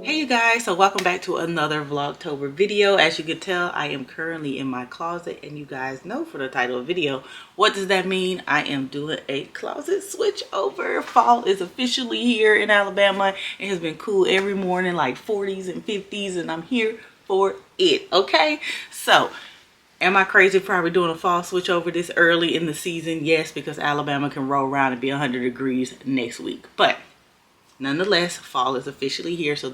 Hey you guys, so welcome back to another Vlogtober video. As you can tell, I am currently in my closet, and you guys know for the title of the video, what does that mean? I am doing a closet switch over. Fall is officially here in Alabama. It has been cool every morning, like 40s and 50s, and I'm here for it, okay? So, am I crazy for probably doing a fall switch over this early in the season? Yes, because Alabama can roll around and be 100 degrees next week, but nonetheless, fall is officially here, so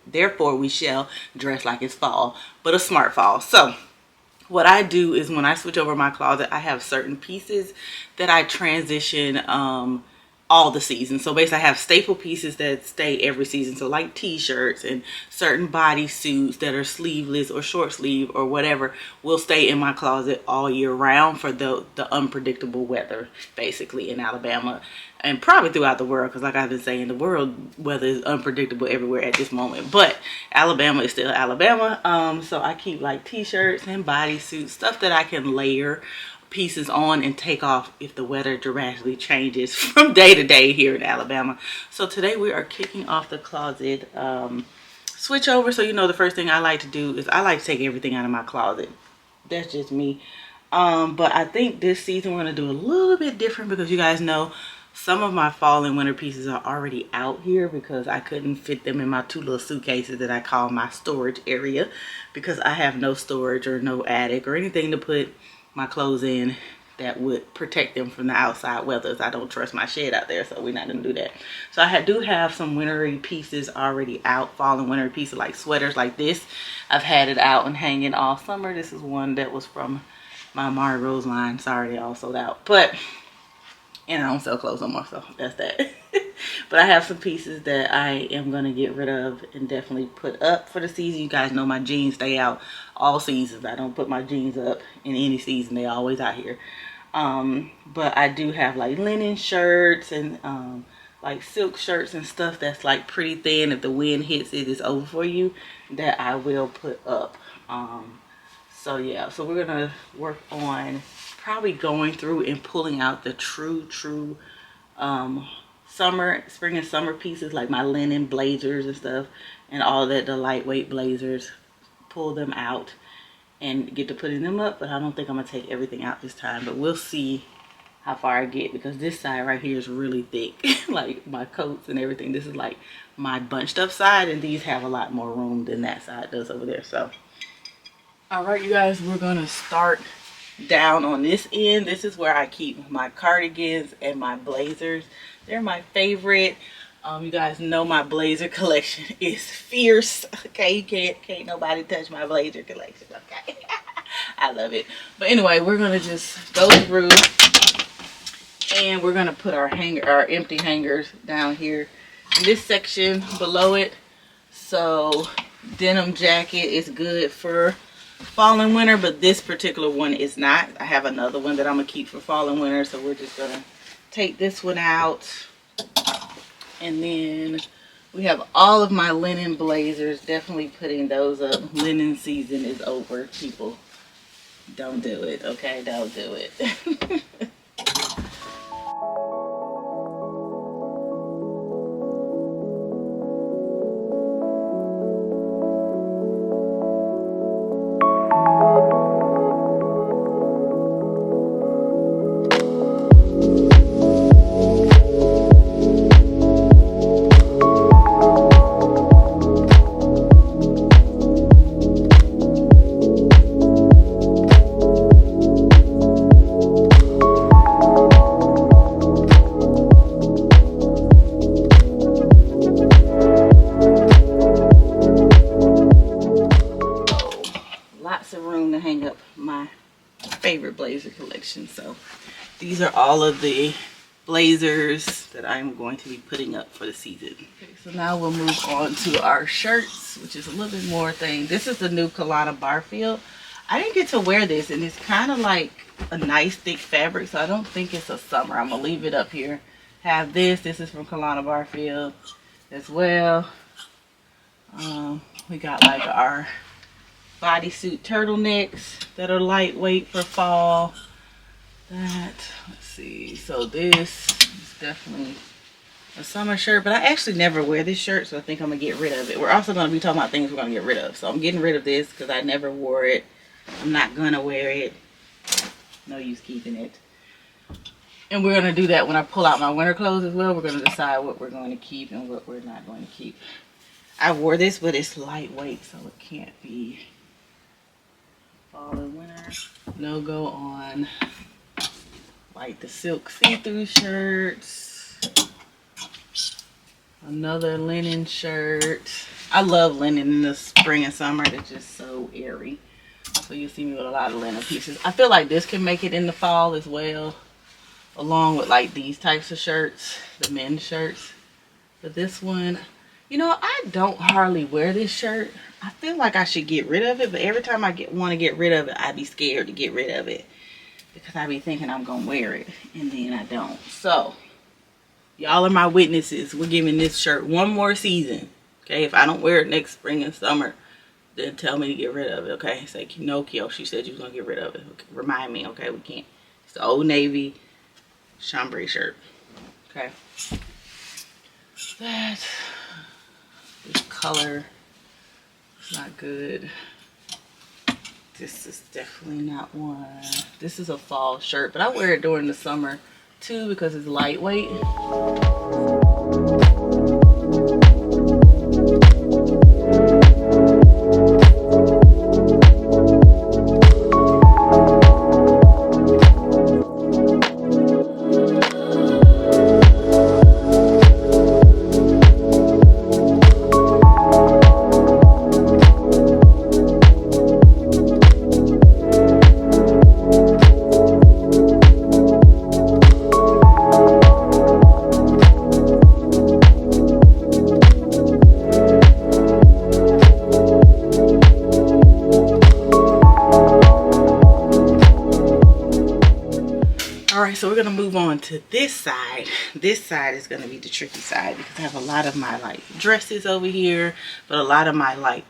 therefore we shall dress like it's fall, but a smart fall. So what I do is when I switch over my closet, I have certain pieces that I transition all the seasons. So basically I have staple pieces that stay every season. So like t-shirts and certain body suits that are sleeveless or short sleeve or whatever will stay in my closet all year round for the unpredictable weather basically in Alabama and probably throughout the world, because like I've been saying, the world weather is unpredictable everywhere at this moment, but Alabama is still Alabama. So I keep like t-shirts and body suits, stuff that I can layer pieces on and take off if the weather dramatically changes from day to day here in Alabama. So today we are kicking off the closet switch over. So you know, the first thing I like to do is I like to take everything out of my closet. That's just me. But I think this season we're going to do a little bit different, because you guys know some of my fall and winter pieces are already out here because I couldn't fit them in my two little suitcases that I call my storage area, because I have no storage or no attic or anything to put my clothes in that would protect them from the outside weather. I don't trust my shed out there, so we're not gonna do that. So I do have some wintry pieces already out, fall and winter pieces like sweaters like this. I've had it out and hanging all summer. This is one that was from my Margaret line. Sorry, they all sold out, but and I don't sell clothes no more, so that's that. But I have some pieces that I am going to get rid of and definitely put up for the season. You guys know my jeans stay out all seasons. I don't put my jeans up in any season. They're always out here. But I do have like linen shirts and like silk shirts and stuff that's like pretty thin. If the wind hits it, it's over for you, that I will put up. So yeah, so we're going to work on probably going through and pulling out the true spring and summer pieces, like my linen blazers and stuff and all that, the lightweight blazers. Pull them out and get to putting them up, but I don't think I'm gonna take everything out this time, but we'll see how far I get, because this side right here is really thick. Like my coats and everything, this is like my bunched up side, and these have a lot more room than that side does over there. So all right, you guys, we're gonna start down on this end. This is where I keep my cardigans and my blazers. They're my favorite. You guys know my blazer collection is fierce. Okay, you can't nobody touch my blazer collection. Okay, I love it. But anyway, we're gonna just go through and we're gonna put our empty hangers down here in this section below it. So denim jacket is good for fall and winter, but this particular one is not. I have another one that I'm gonna keep for fall and winter, so we're just gonna take this one out. And then we have all of my linen blazers, definitely putting those up. Linen season is over, people. Don't do it, okay? Don't do it. Blazer collection. So these are all of the blazers that I'm going to be putting up for the season. Okay, so now we'll move on to our shirts, which is a little bit more thing. This is the new Kalana Barfield. I didn't get to wear this, and it's kind of like a nice thick fabric, so I don't think it's a summer. I'm gonna leave it up here. Have this is from Kalana Barfield as well. We got like our bodysuit turtlenecks that are lightweight for fall. Let's see, so this is definitely a summer shirt, but I actually never wear this shirt, so I think I'm gonna get rid of it. We're also gonna be talking about things we're gonna get rid of, so I'm getting rid of this because I never wore it. I'm not gonna wear it. No use keeping it. And we're gonna do that when I pull out my winter clothes as well. We're gonna decide what we're going to keep and what we're not going to keep. I wore this, but it's lightweight, so it can't be fall and winter. No go on like the silk see-through shirts. Another linen shirt. I love linen in the spring and summer. It's just so airy. So you'll see me with a lot of linen pieces. I feel like this can make it in the fall as well, along with like these types of shirts, the men's shirts. But this one, you know, I don't hardly wear this shirt. I feel like I should get rid of it, but every time I want to get rid of it, I be scared to get rid of it because I be thinking I'm gonna wear it and then I don't. So y'all are my witnesses. We're giving this shirt one more season. Okay, if I don't wear it next spring and summer, then tell me to get rid of it. Okay, say no, Kyo, she said you was gonna get rid of it. Okay, remind me. Okay, we can't. It's the Old Navy chambray shirt. Okay, that this color is not good. This is definitely not one. This is a fall shirt, but I wear it during the summer too because it's lightweight. So we're gonna move on to this side. This side is gonna be the tricky side because I have a lot of my like dresses over here, but a lot of my like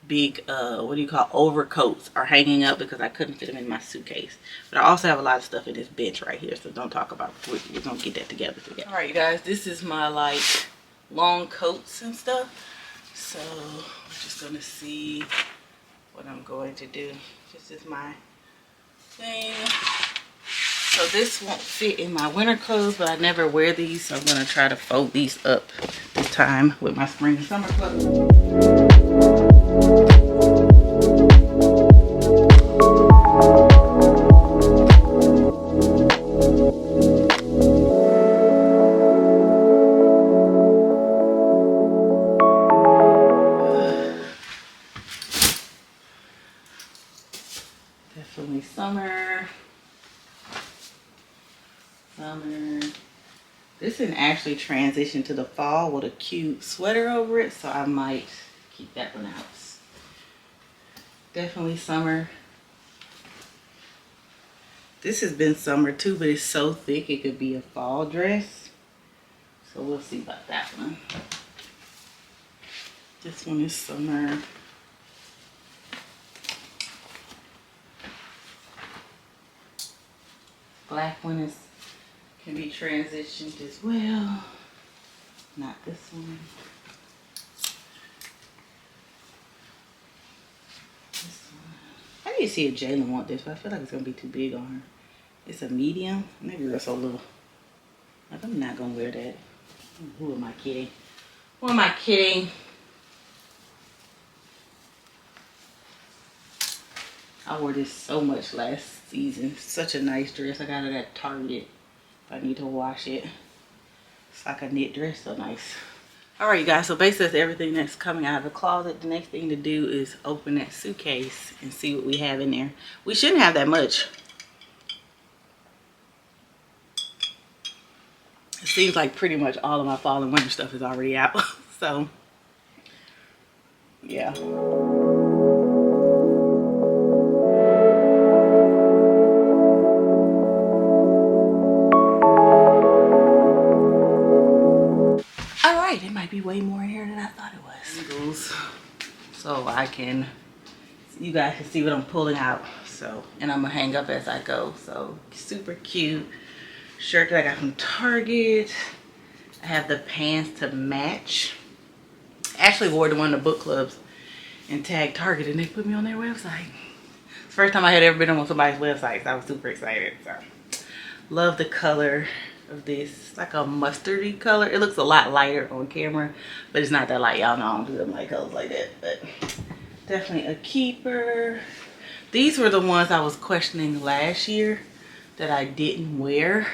big what do you call overcoats are hanging up because I couldn't fit them in my suitcase. But I also have a lot of stuff in this bench right here, so don't talk about it. We're gonna get that together. All right, you guys, this is my like long coats and stuff. So we're just gonna see what I'm going to do. This is my thing. So this won't fit in my winter clothes, but I never wear these, so I'm gonna try to fold these up this time with my spring and summer clothes. Definitely summer. This can actually transition to the fall with a cute sweater over it, so I might keep that one out. Definitely summer. This has been summer too, but it's so thick it could be a fall dress, so we'll see about that one. This one is summer. Black one can be transitioned as well. Not this one. This one. I need to see if Jalen wants this, but I feel like it's gonna be too big on her. It's a medium. Maybe that's a little. Like, I'm not gonna wear that. Who am I kidding? Who am I kidding? I wore this so much last season. Such a nice dress. I got it at Target. I need to wash it. It's like a knit dress, so nice. All right, you guys, so basically that's everything that's coming out of the closet. The next thing to do is open that suitcase and see what we have in there. We shouldn't have that much. It seems like pretty much all of my fall and winter stuff is already out. So, yeah. It might be way more in here than I thought it was. So you guys can see what I'm pulling out. So, and I'm gonna hang up as I go. So super cute shirt that I got from Target. I have the pants to match. I actually wore to one of the book clubs and tagged Target, and they put me on their website. It's the first time I had ever been on somebody's website, so I was super excited. So love the color of this. It's like a mustardy color. It looks a lot lighter on camera, but it's not that light. Y'all know I don't do them light colors like that, but definitely a keeper. These were the ones I was questioning last year that I didn't wear,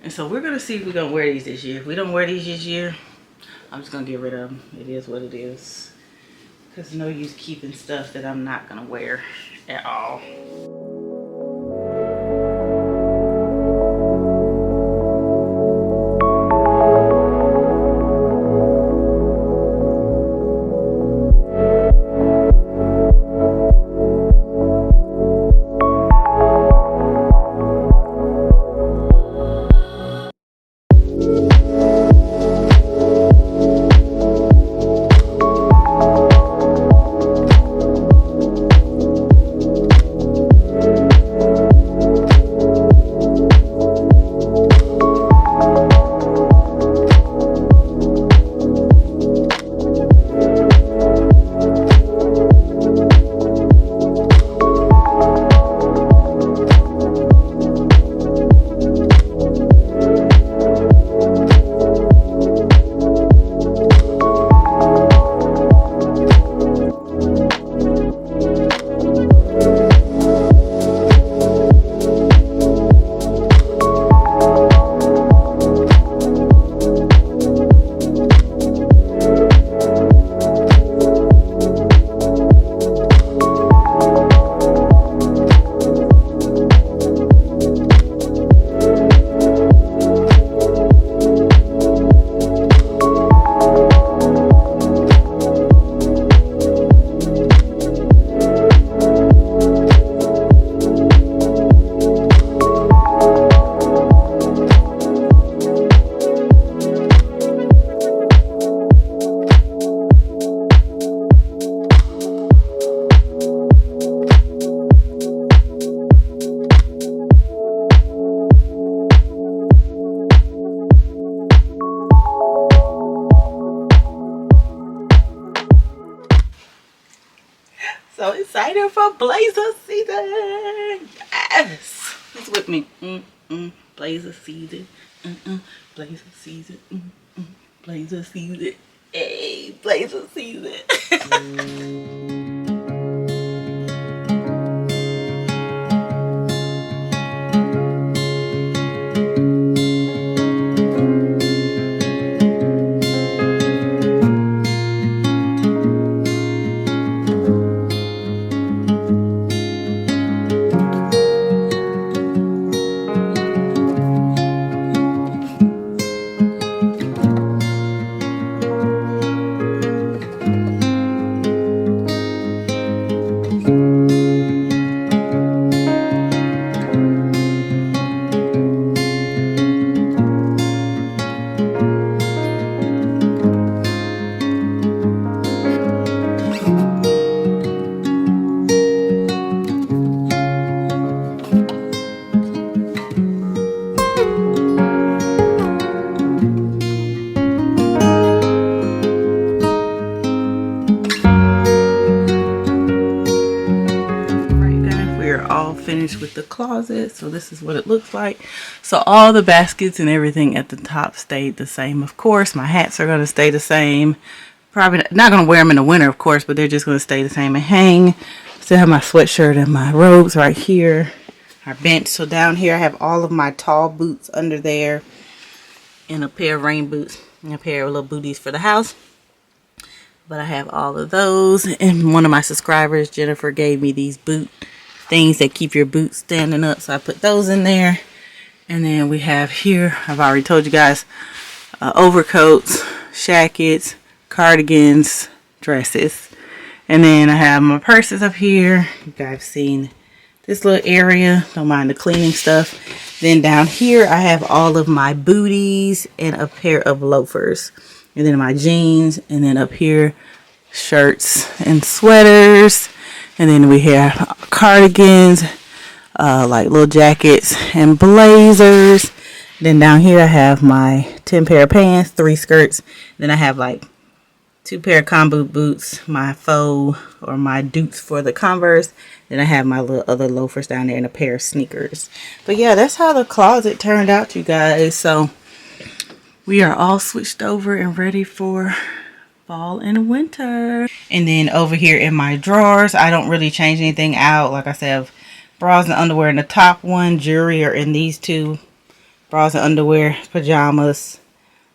and so we're gonna see if we're gonna wear these this year. If we don't wear these this year, I'm just gonna get rid of them. It is what it is, because no use keeping stuff that I'm not gonna wear at all. So excited for blazer season. Yes. It's with me. Blazer season. Blazer season. Blazer season. Hey, blazer season. Finished with the closet, so this is what it looks like. So all the baskets and everything at the top stayed the same. Of course, my hats are going to stay the same. Probably not going to wear them in the winter, of course, but they're just going to stay the same and hang. Still have my sweatshirt and my robes right here are bent. So down here I have all of my tall boots under there, and a pair of rain boots and a pair of little booties for the house. But I have all of those, and one of my subscribers, Jennifer, gave me these boot things that keep your boots standing up, so I put those in there. And then we have here, I've already told you guys, overcoats, jackets, cardigans, dresses. And then I have my purses up here. You guys have seen this little area, don't mind the cleaning stuff. Then down here I have all of my booties and a pair of loafers, and then my jeans, and then up here shirts and sweaters. And then we have cardigans, like little jackets and blazers. Then down here I have my 10 pair of pants, 3 skirts. Then I have like 2 pair of combo boots, my faux or my dukes for the Converse. Then I have my little other loafers down there and a pair of sneakers. But yeah, that's how the closet turned out, you guys. So we are all switched over and ready for fall and winter. And then over here in my drawers, I don't really change anything out. Like I said, I have bras and underwear in the top one, jewelry are in these two. Bras and underwear, pajamas,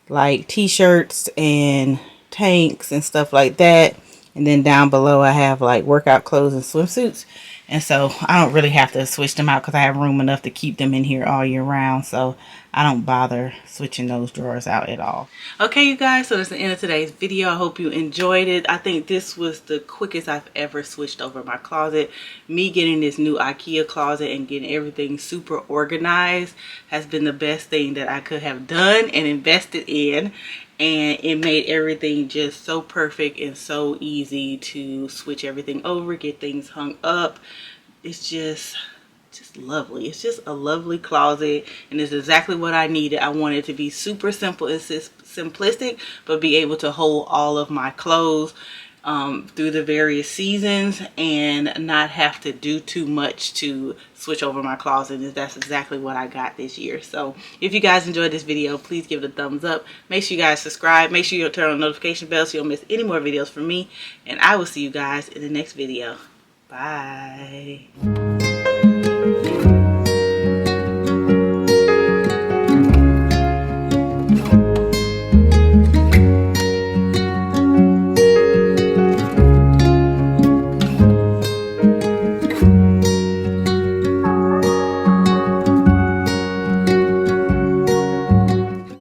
like t-shirts and tanks and stuff like that. And then down below I have like workout clothes and swimsuits. And so I don't really have to switch them out because I have room enough to keep them in here all year round. So I don't bother switching those drawers out at all. Okay, you guys, so that's the end of today's video. I hope you enjoyed it. I think this was the quickest I've ever switched over my closet. Me getting this new IKEA closet and getting everything super organized has been the best thing that I could have done and invested in. And it made everything just so perfect and so easy to switch everything over, get things hung up. It's just lovely. It's just a lovely closet, and it's exactly what I needed. I wanted it to be super simple and simplistic, but be able to hold all of my clothes through the various seasons and not have to do too much to switch over my closet. And that's exactly what I got this year. So if you guys enjoyed this video, please give it a thumbs up. Make sure you guys subscribe. Make sure you turn on the notification bell so you don't miss any more videos from me. And I will see you guys in the next video. Bye.